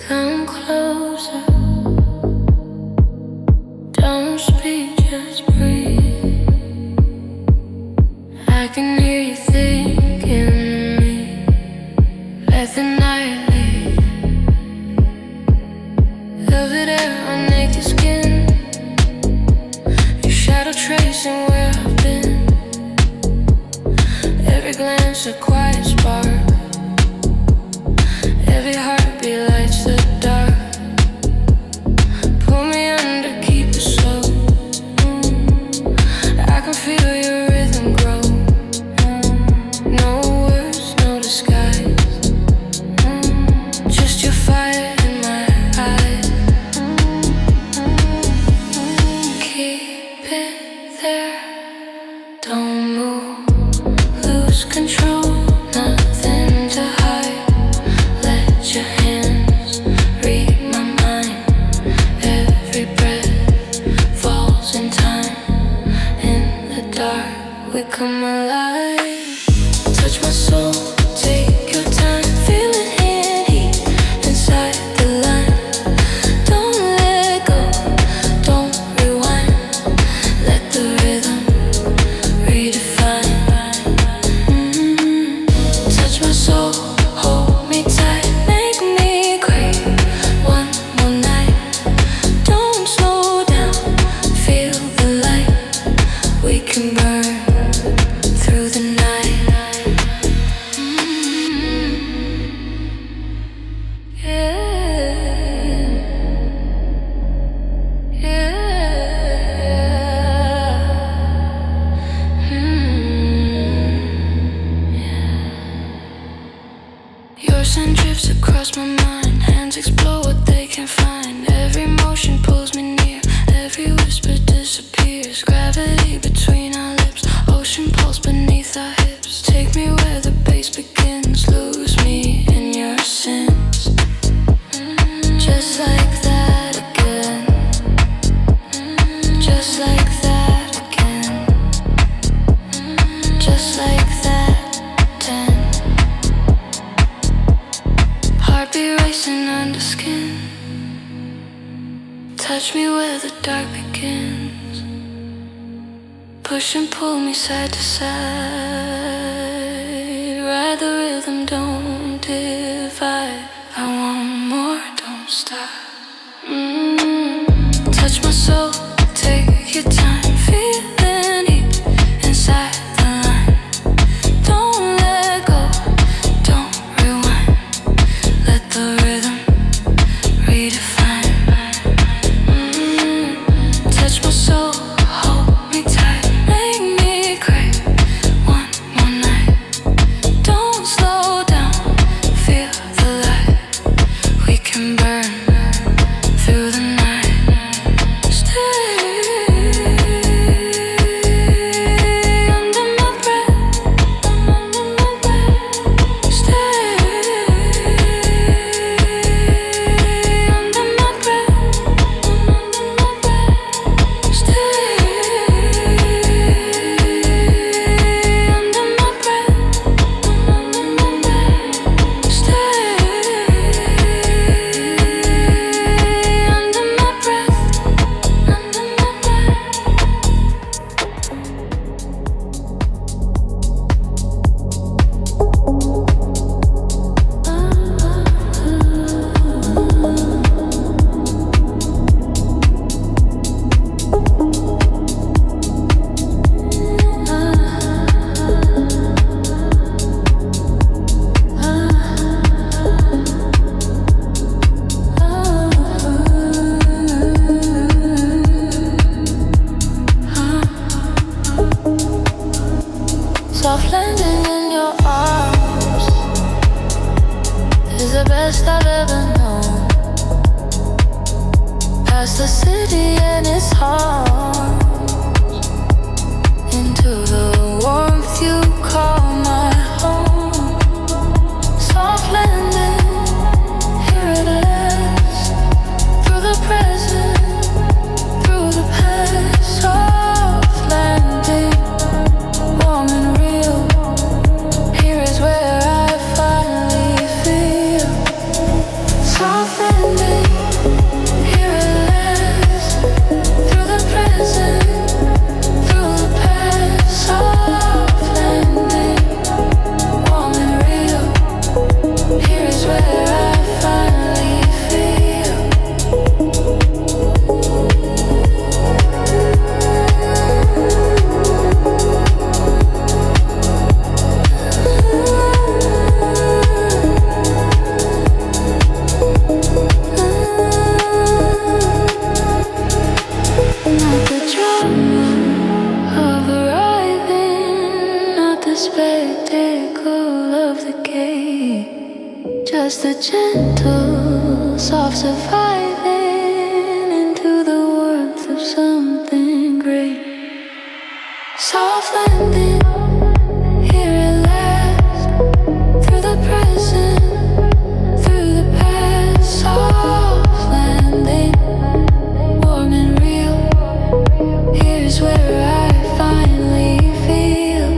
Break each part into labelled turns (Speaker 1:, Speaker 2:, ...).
Speaker 1: Come closer. Don't speak, just breathe. I can hear you thinking me. Let the night leave. Velvet air on naked skin. Your shadow tracing where I've been. Every glance a quiet spark. Every heartbeat lights the dark. Pull me under, keep it slow. I can feel your rhythm grow. No words, no disguise. Just your fire in my eyes. Keep it there. Don't move, lose control. Nothing to hide. Let your hands read my mind. Every breath falls in time. In the dark, we come alive. Touch my soul, take your time. Feel it in heat inside the line. Don't let go, don't rewind. Let the rhythm redefine. Touch my soul, hold me tight. Make me crave one more night. Don't slow down, feel the light. We can burn through the night. Yeah, Your scent drifts across my mind. Hands explore what they can find. Every motion pulls me near. Every whisper disappears. Gravity between our lips. Ocean pulse beneath our hips. Take me where the bass begins. Lose me in your sense. Just like that again. Just like that again. Just like that 10. Heartbeat racing under skin. Touch me where the dark begins. Push and pull me side to side. Ride the rhythm, don't divide. I want more, don't stop. Touch my soul, take your time. Feeling heat inside the line. Don't let go, don't rewind. Let the rhythm redefine. Touch my soul, hold me tight. Make me crave one more night. Don't slow down, feel the light. We can burn through the night. Stay under my breath. Stay under my breath. Stay under my breath. Stay under my breath. Under my soft landing in your arms is the best I've ever known. Past the city and its harms, into the warmth you call my home. Soft landing, here at last. Through the present, through the past. Soft landing, warm and real. Here is where I finally feel. Soft landing. of surviving into the warmth of something great. Soft landing, here at last, through the present, through the past. Soft landing, warm and real. Here's where I finally feel.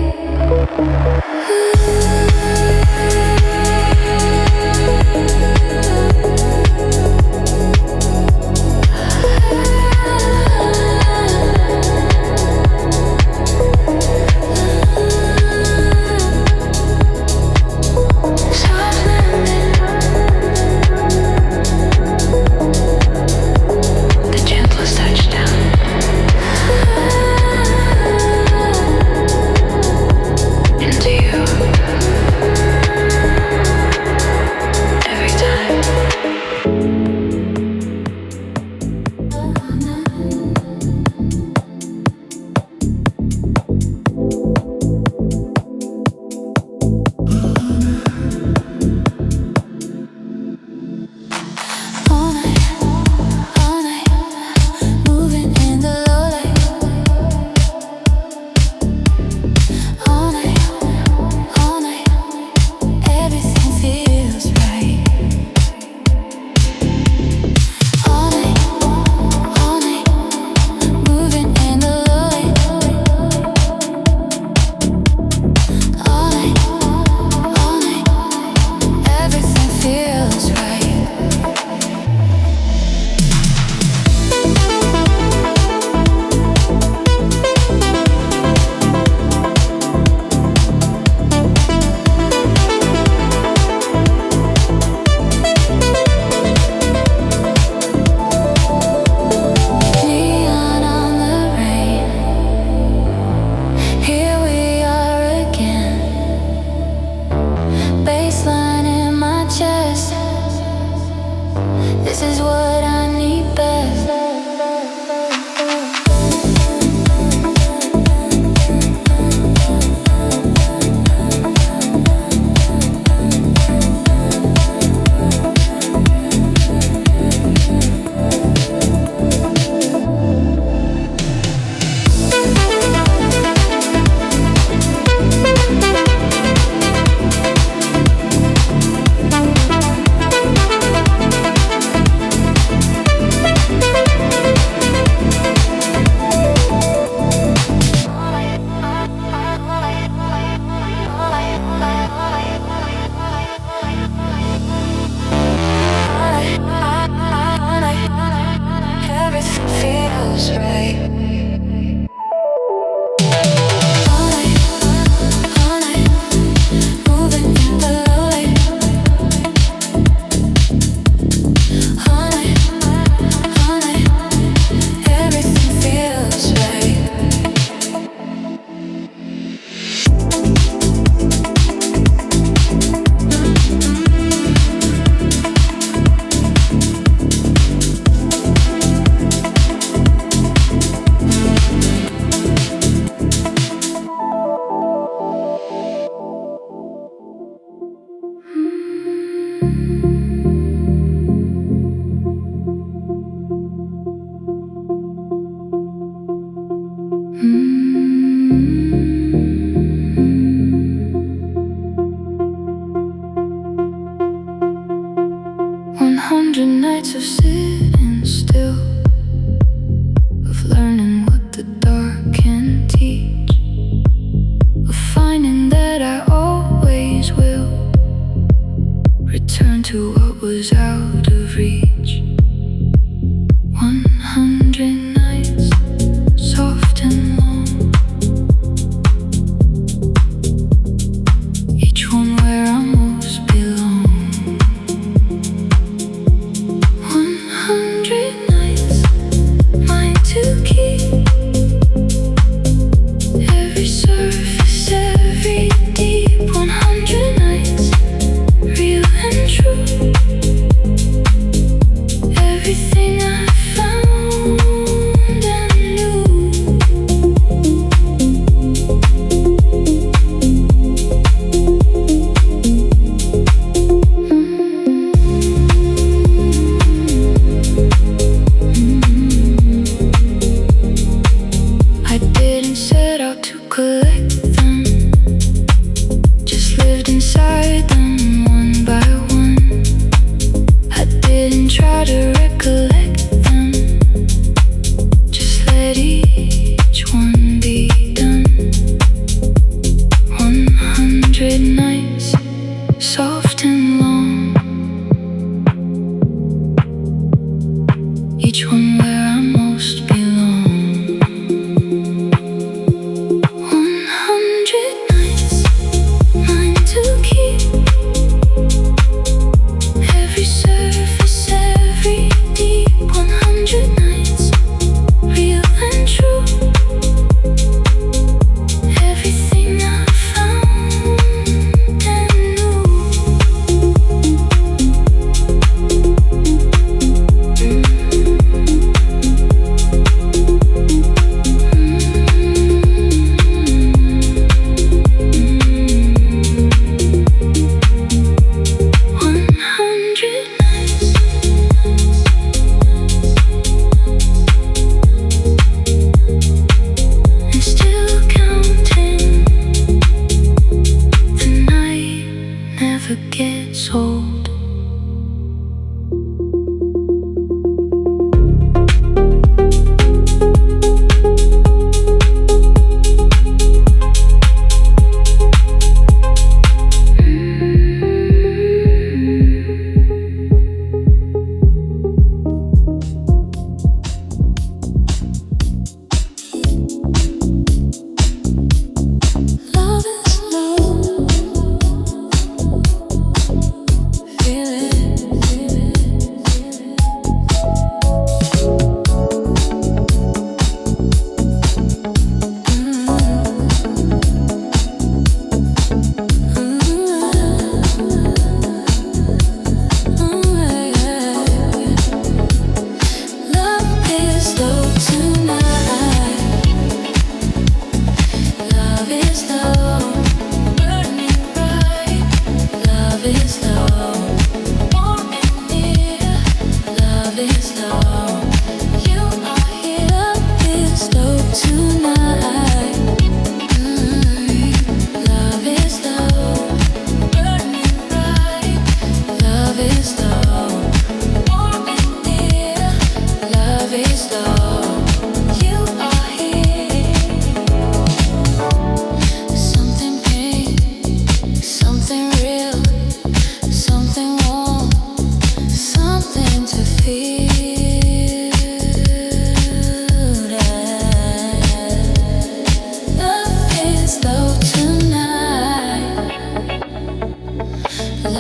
Speaker 1: Nights of sitting still, of learning what the dark can teach, of finding that I always will return to what was out of reach. 100 nights, soft and long, each one where I most belong. 100 nights, mine to keep. Every surface, every deep. 100 nights, real and true. didn't try to recollect them. Just let each one be done. 100 nights, soft and long. Each one where I most belong. 100 nights, mine to keep. Every surface, every deep. 100 nights, real and true. Everything I found and knew. Gets old.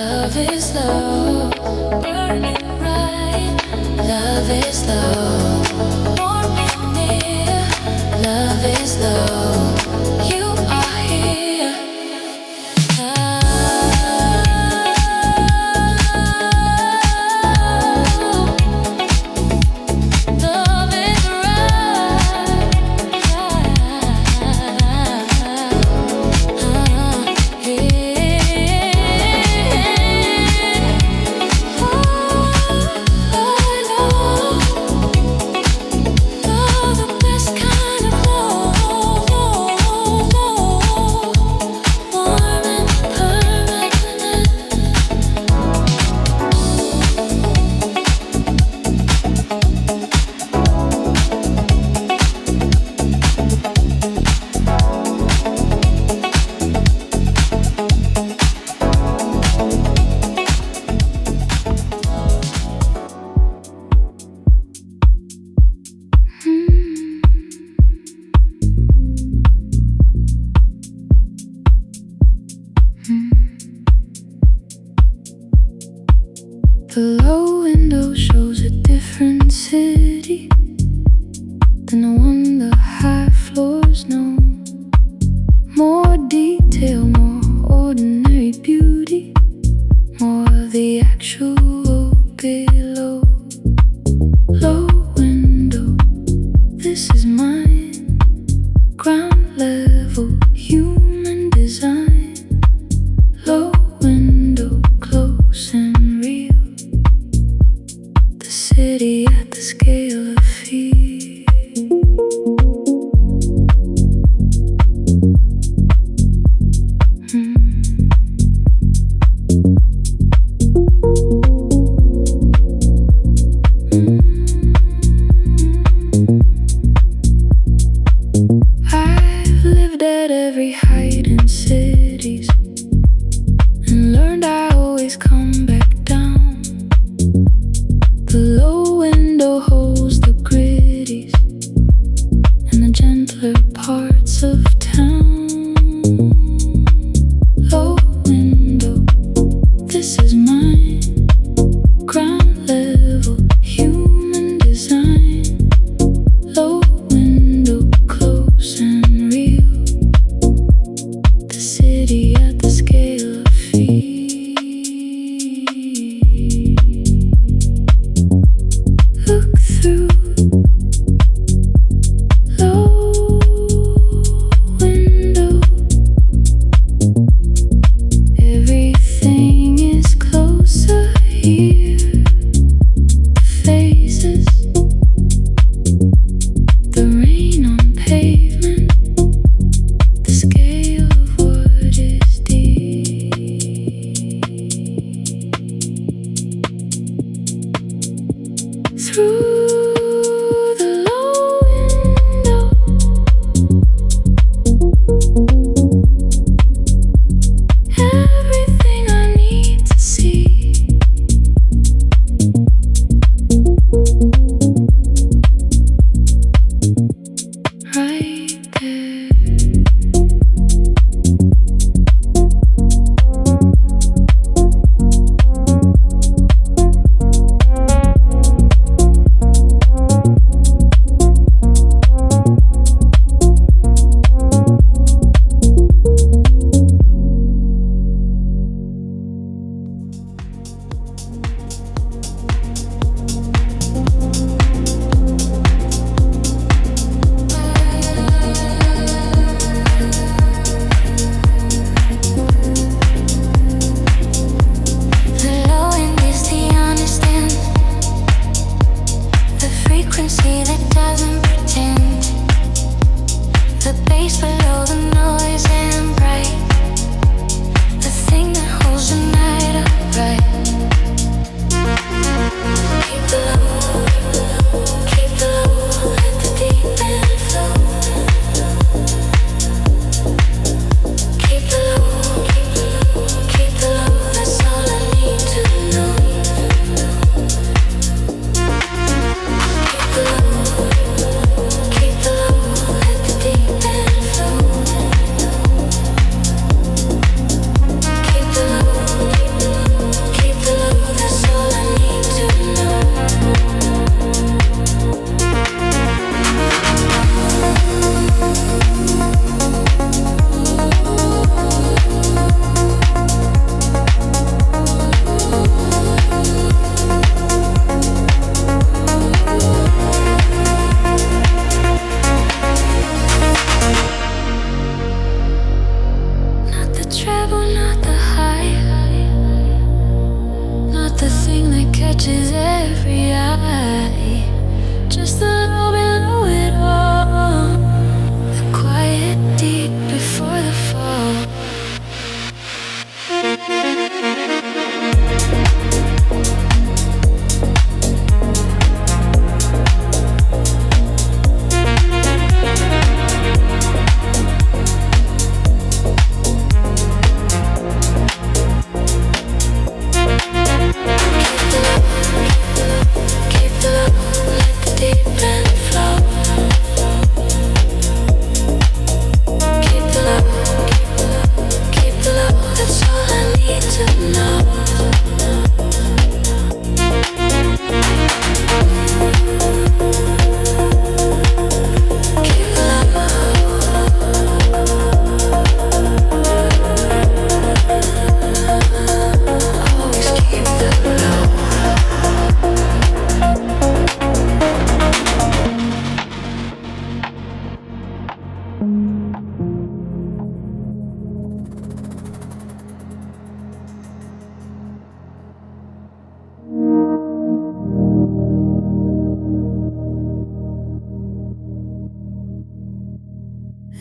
Speaker 1: Love is love. Feel The low window shows a different city than the one the high floors know. More detail, more ordinary beauty, more of the actual below. Low window, this is mine. Ground level, human design. Low window, close and real. The city at the scale of feel. through the low window. Everything I need to see. Right there.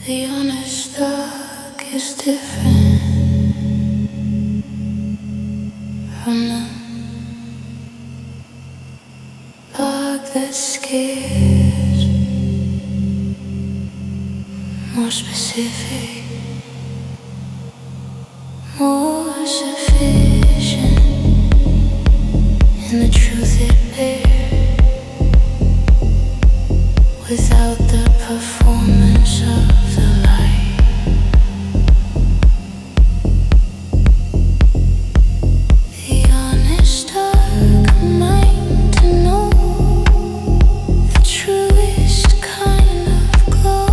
Speaker 1: The honest dog is different from the dog that scares. More specific, more sufficient in the truth it bears, without the performance of the light. The honest dog mind to know the truest kind of glow.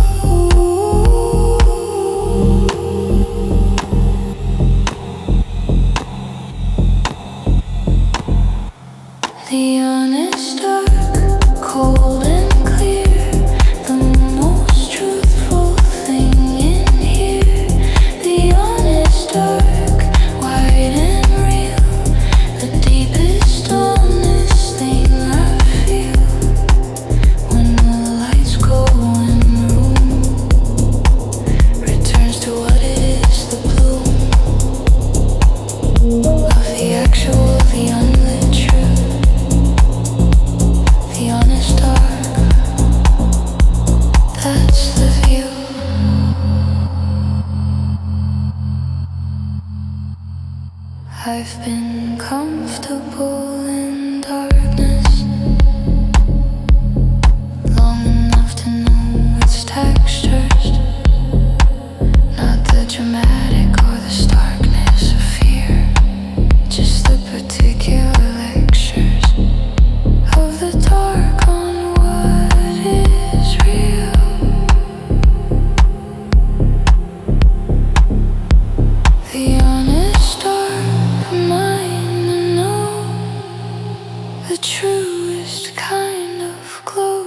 Speaker 1: The I've been comfortable in darkness long enough to know its textures, not the dramatic or the starkness of fear, just the particular lectures of the dark on what is real. The honest dark mind to know the truest kind of glow.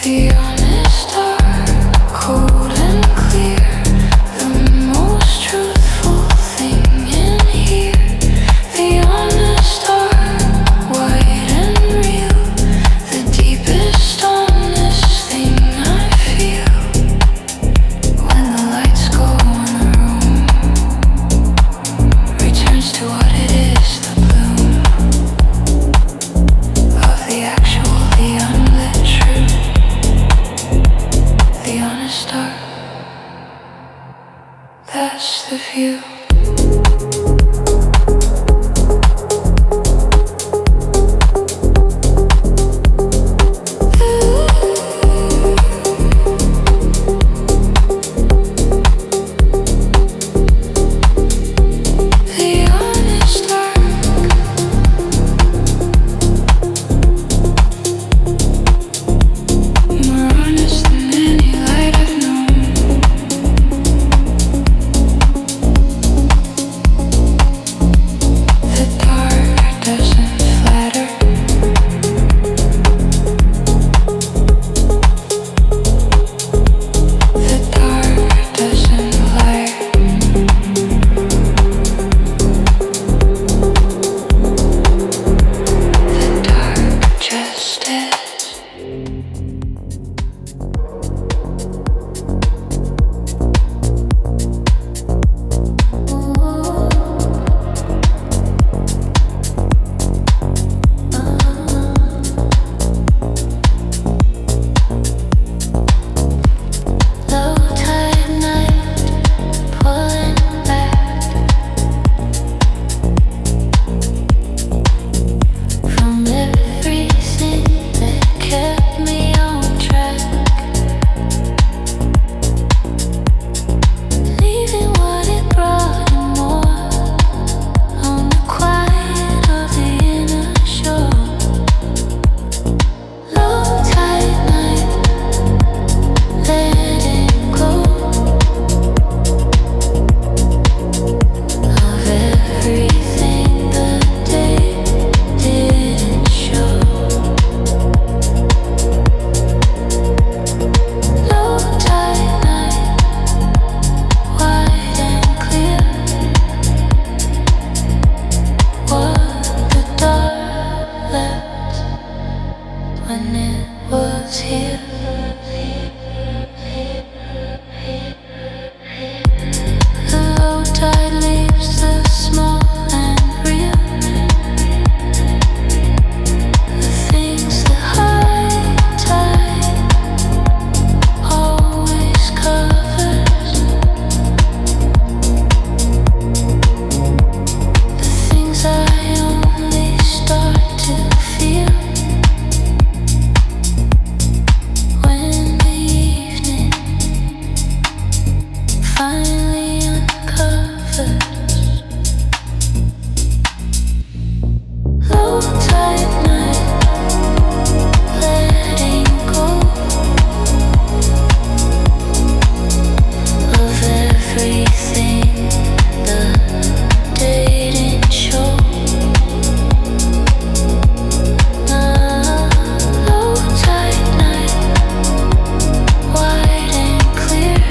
Speaker 1: The honest dark, cold and clear, the most truthful thing in here. The honest dark, white and real, the deepest, honest thing I feel. When the lights go in the room, returns to what it is, the bloom of the actual, the unlit truth. The honest dark, that's the view. The honest dark, more honest than any light I've known. The dark doesn't flatter. The dark doesn't lie. The dark just is. Low tide night, pulling back from everything that kept me on track, leaving what it brought and more on the quiet of the inner shore. Low tide night, letting go of everything the day didn't show. Low tide night, wide and clear, what the dark left when it was here. The low tide leaves the small and real, the things the high tide always covers, the things I only start to feel when the evening finally uncovers. Low tide night, letting go of everything the day didn't show. Low tide night, wide and clear,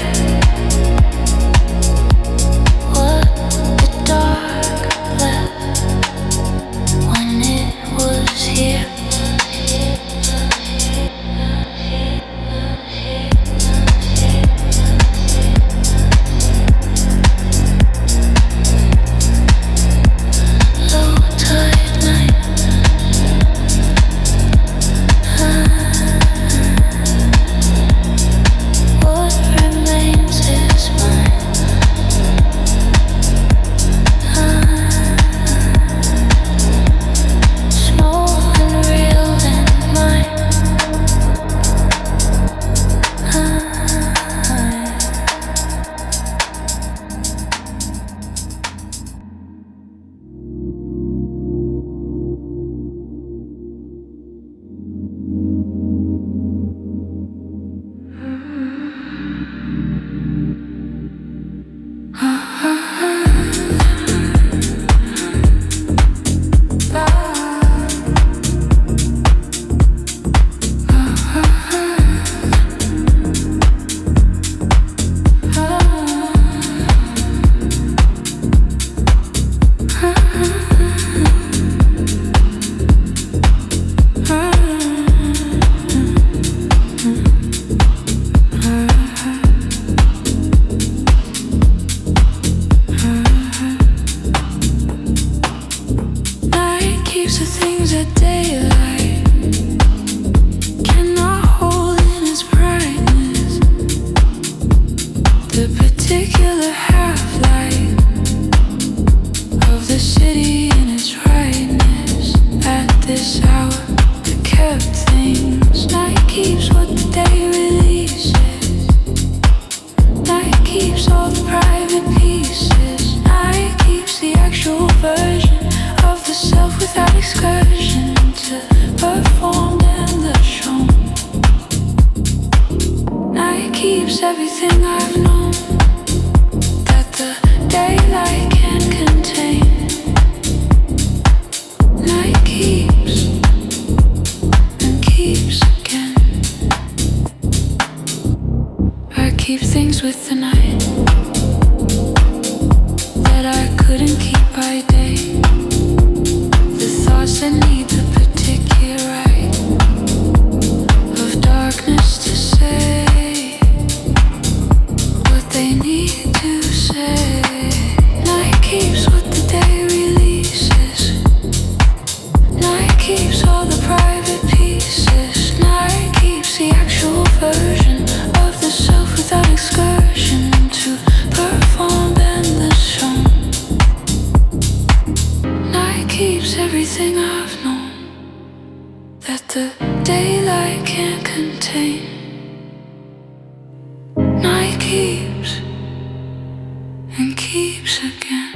Speaker 1: keeps again.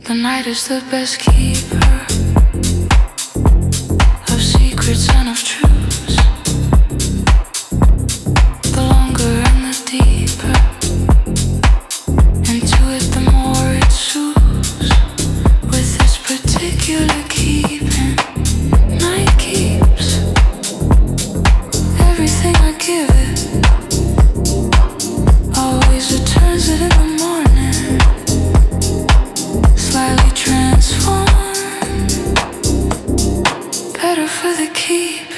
Speaker 1: The night is the best keeper of secrets and of truths. The longer and the deeper into it, the more it soothes. With this particular keeping, night keeps everything I give it. Always returns it in the morning, slightly transformed, better for the keep.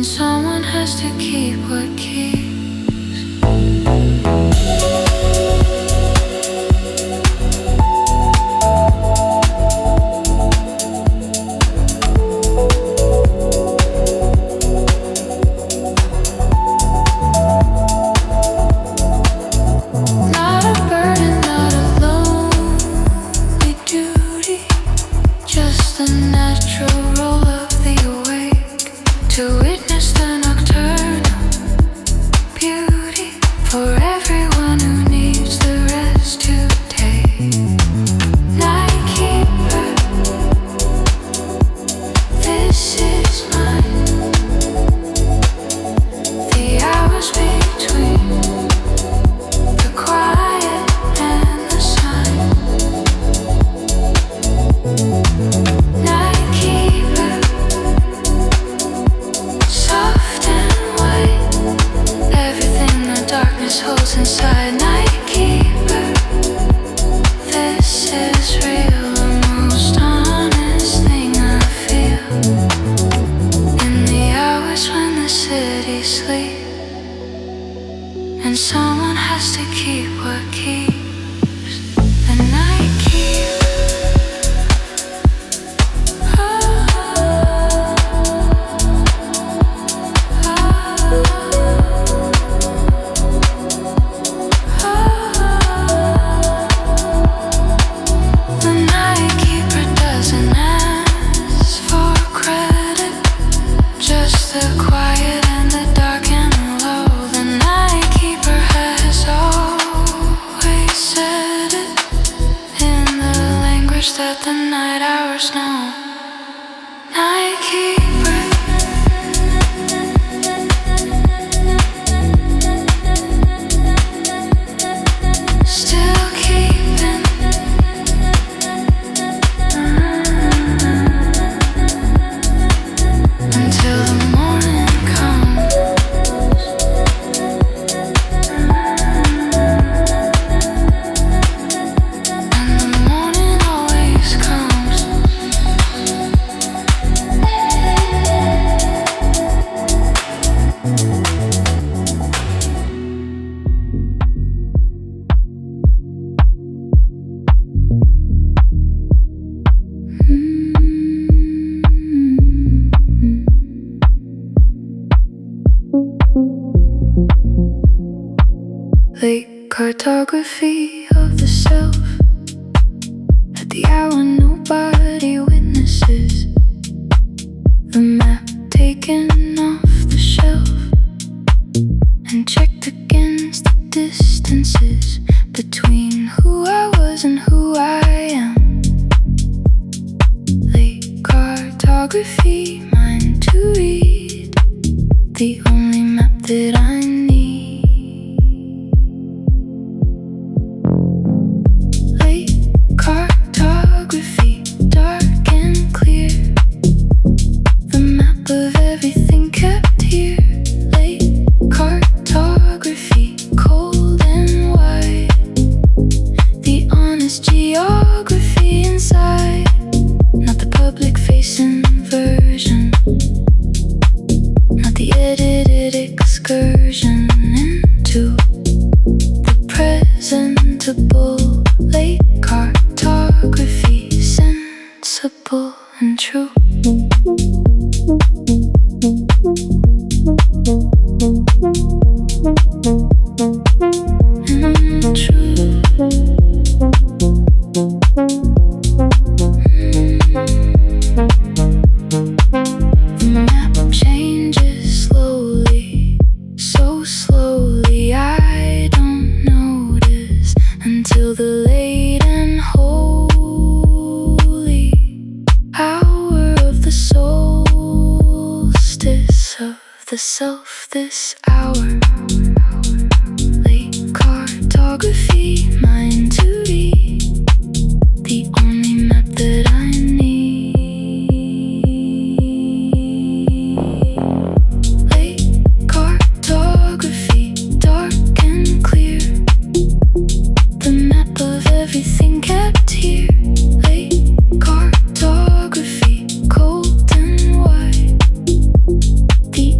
Speaker 1: And someone has to keep what keeps. Not a burden, not a lonely duty, just the natural roll of the awake to witness the nocturnal beauty for everyone who needs the rest to take. Night keeper, this is mine. The hours between the quiet and the sun. Night keeper, soft and white, everything the darkness holds inside. Night keeper, this is real, the most honest thing I feel. In the hours when the city sleeps, and someone has to keep what keeps. The night keeper. The night keeper doesn't ask for credit, just the quiet and the dark and the low. The night keeper has always said it in the language that the night hours know. Night keeper, still keeping. Until the morning comes. And the morning always comes. Late cartography of the self, at the hour nobody witnesses. The map taken off the shelf and checked against the distances between who I was and who I am. Late cartography, mine to read, the only map that I need. Late cartography, dark and clear, the map of everything kept here. Late cartography, cold and white, the honest geography inside, not the public facing version, not the edited excursion into the presentable. Late cartography, sensible and true. And true. The map changes slowly, so slowly I don't notice until the late and holy hour of the solstice of the self. This hour, late cartography, mine to read, the only map that I need. Late cartography, dark and clear, the map of everything kept here. Late cartography, cold and white, the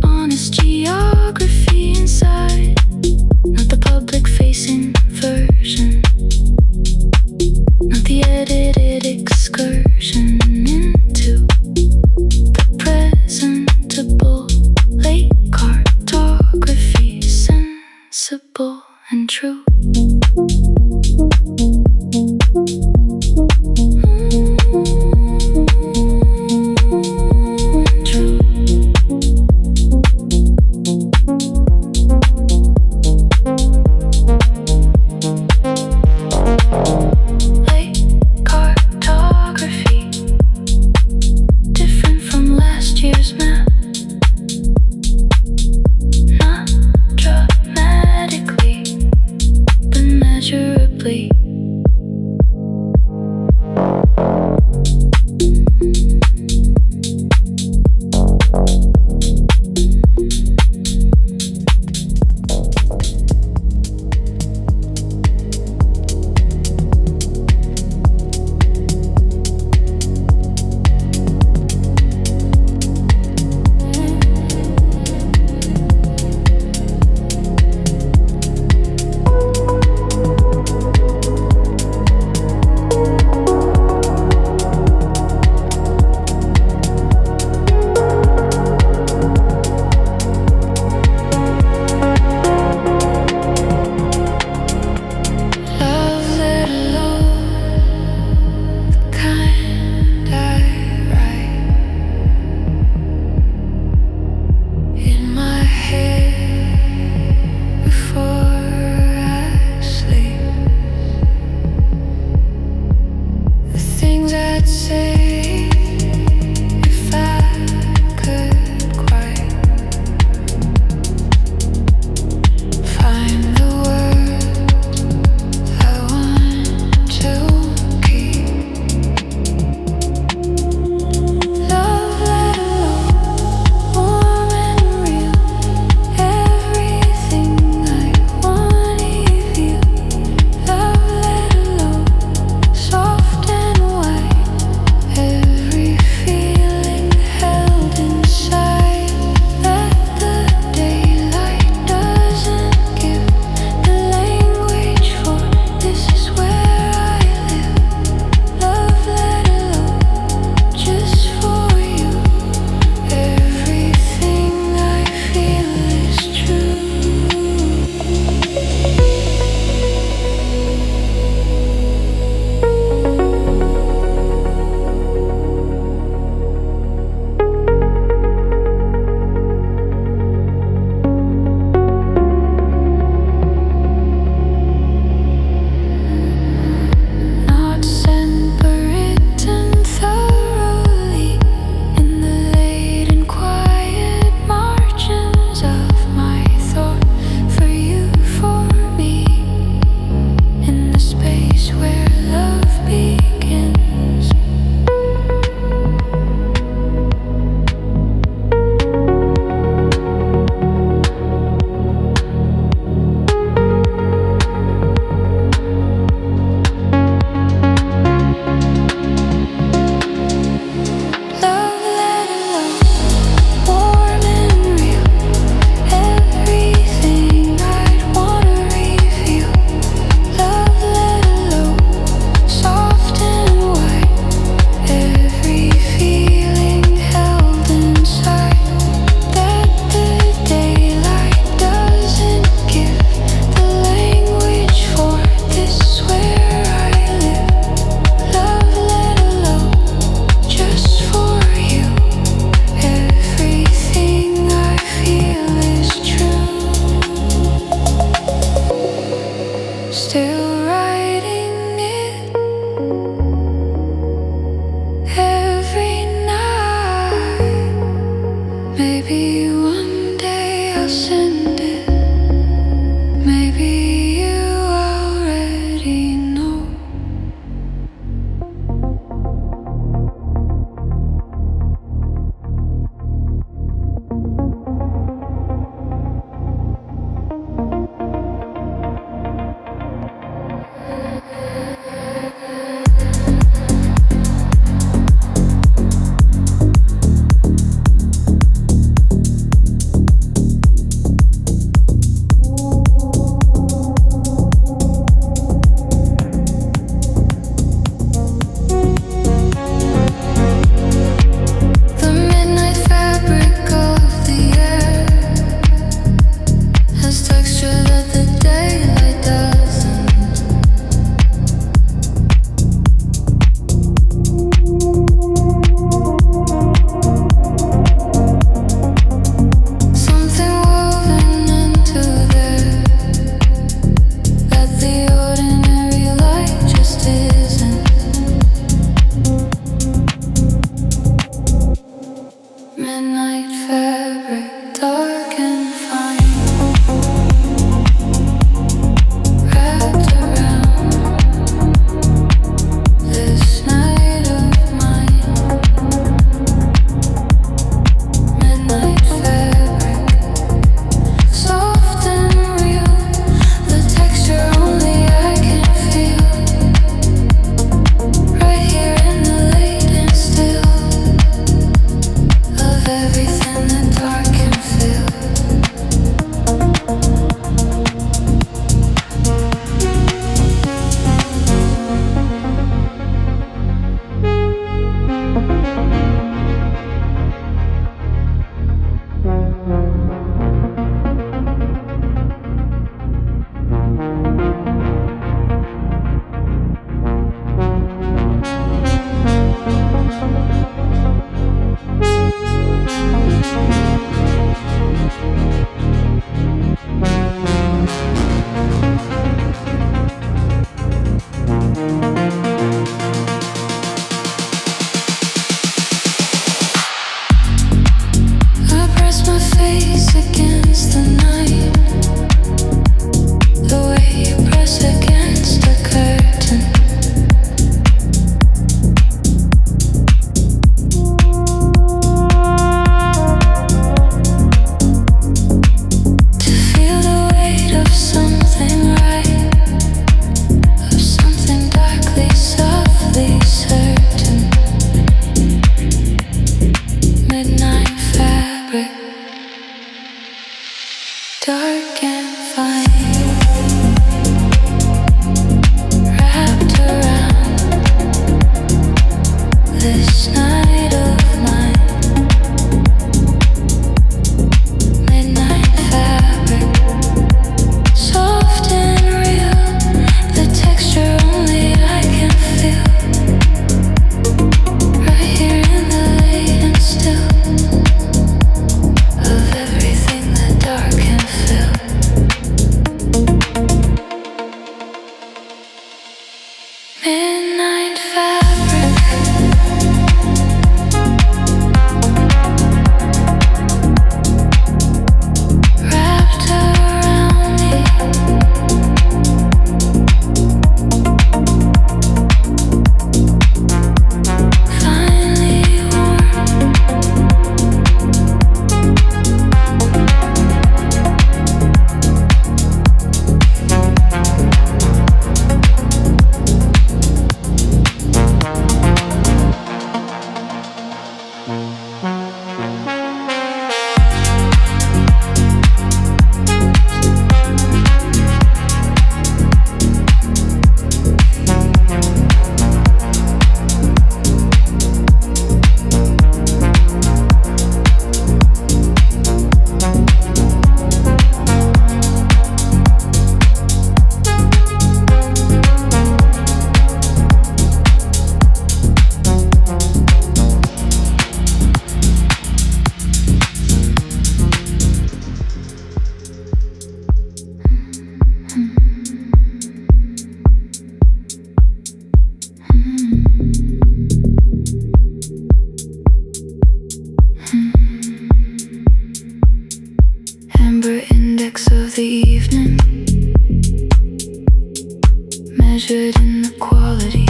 Speaker 1: measured in the quality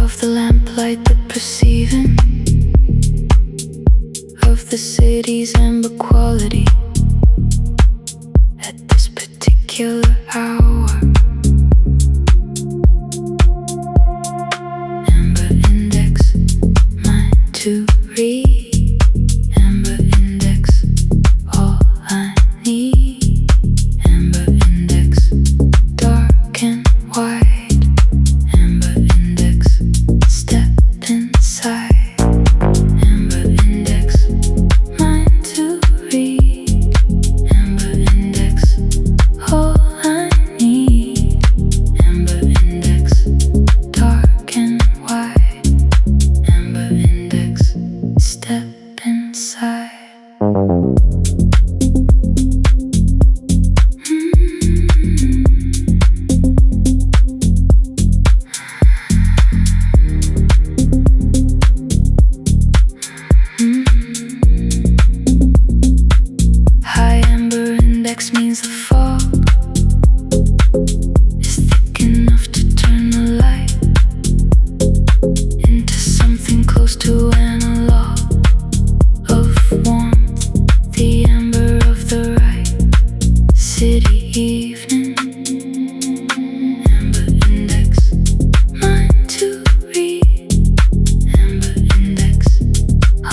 Speaker 1: of the lamplight, the perceiving of the city's amber quality at this particular hour. Amber index, mine to read. Amber index, all I need. Amber index, dark and white. Amber index, step inside. Amber index, mine to read. Amber index, all I need. Amber index, dark and white. Amber index, step inside. High amber index means the fog is thick enough to turn the light into something close to analog of warmth, the amber of the right city evening. Amber index, mine to read. Amber index,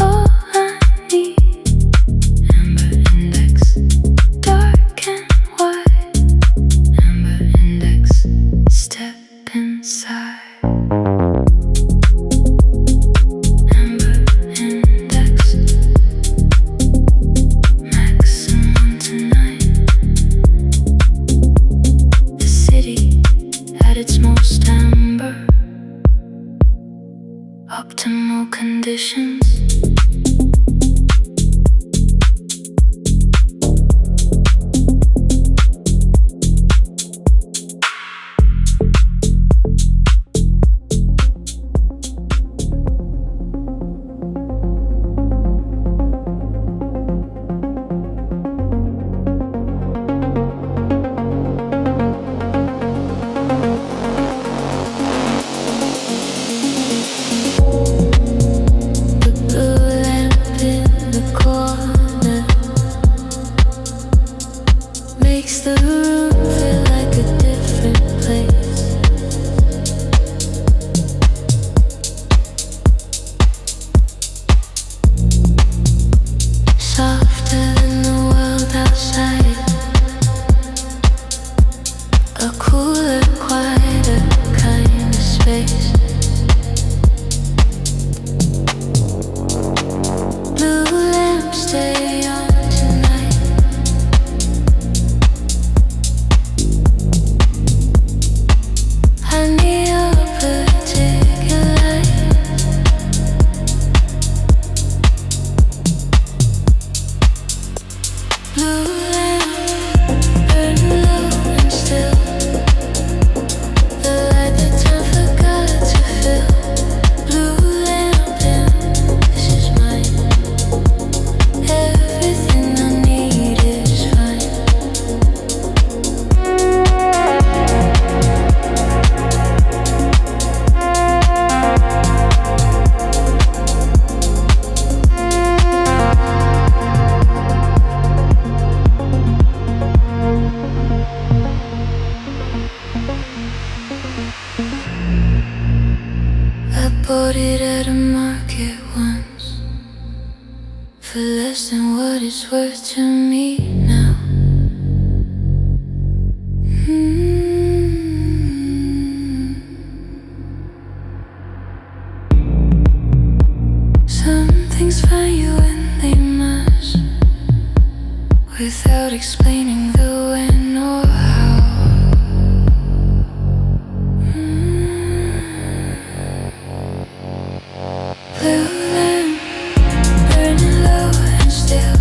Speaker 1: all I need. Amber index, dark and white. Amber index, step inside. Amber index, maximum tonight. The city at its most amber, optimal conditions. less than what it's worth to me now. Some things find you when they must, without explaining the when or how. Blue lamp, burning low and still,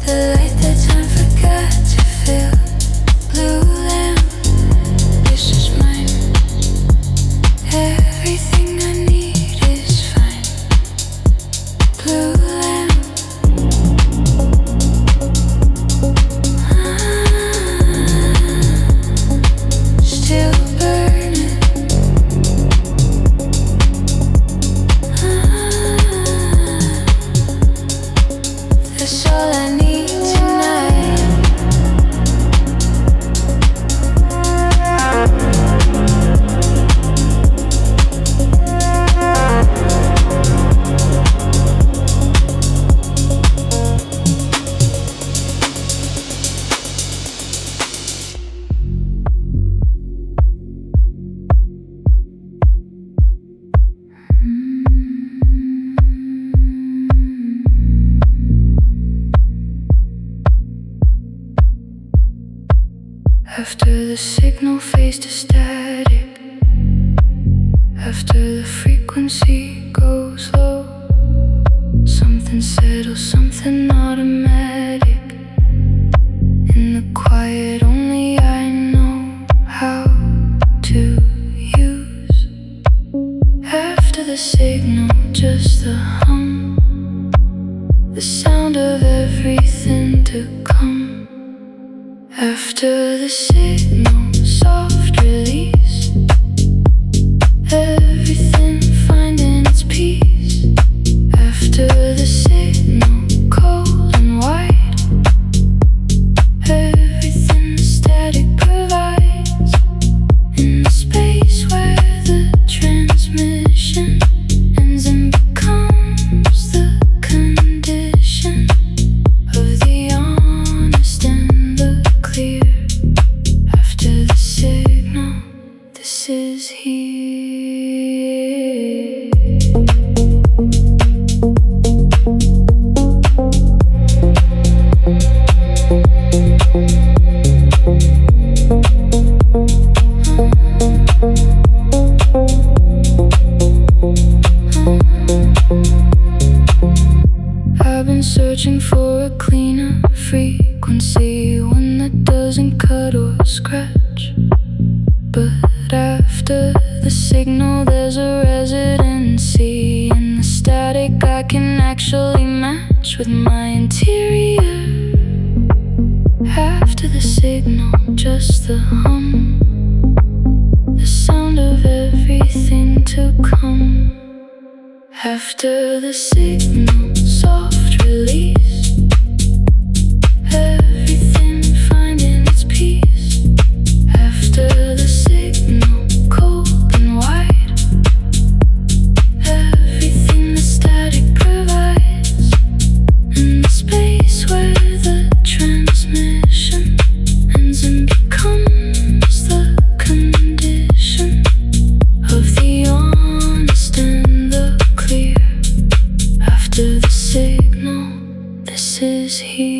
Speaker 1: the light that time forgot to fill. Blue lamp, this is mine. Everything I need is fine. Blue lamp, still burning. That's all I need tonight. After the signal fades to static, after the frequency goes low, something settles, something automatic. In the quiet only I know how to use. After the signal, just the hum, the sound of everything to come. After the signal, soft release, everything finding its peace. After the signal, cold and white, everything the static provides. In the space where the transmission ends and becomes the condition of the honest and the clear. After the signal, this is here. I've been searching for a cleaner frequency, one that doesn't cut or scratch. But after the signal, there's a residency in the static I can actually match with my interior. After the signal, just the hum, the sound of everything to come. After the signal, soft release, everything finding its peace. After the signal, cold and white, everything the static provides. In the space where the transmission ends and becomes the condition of the honest and the clear. After the signal, this is here.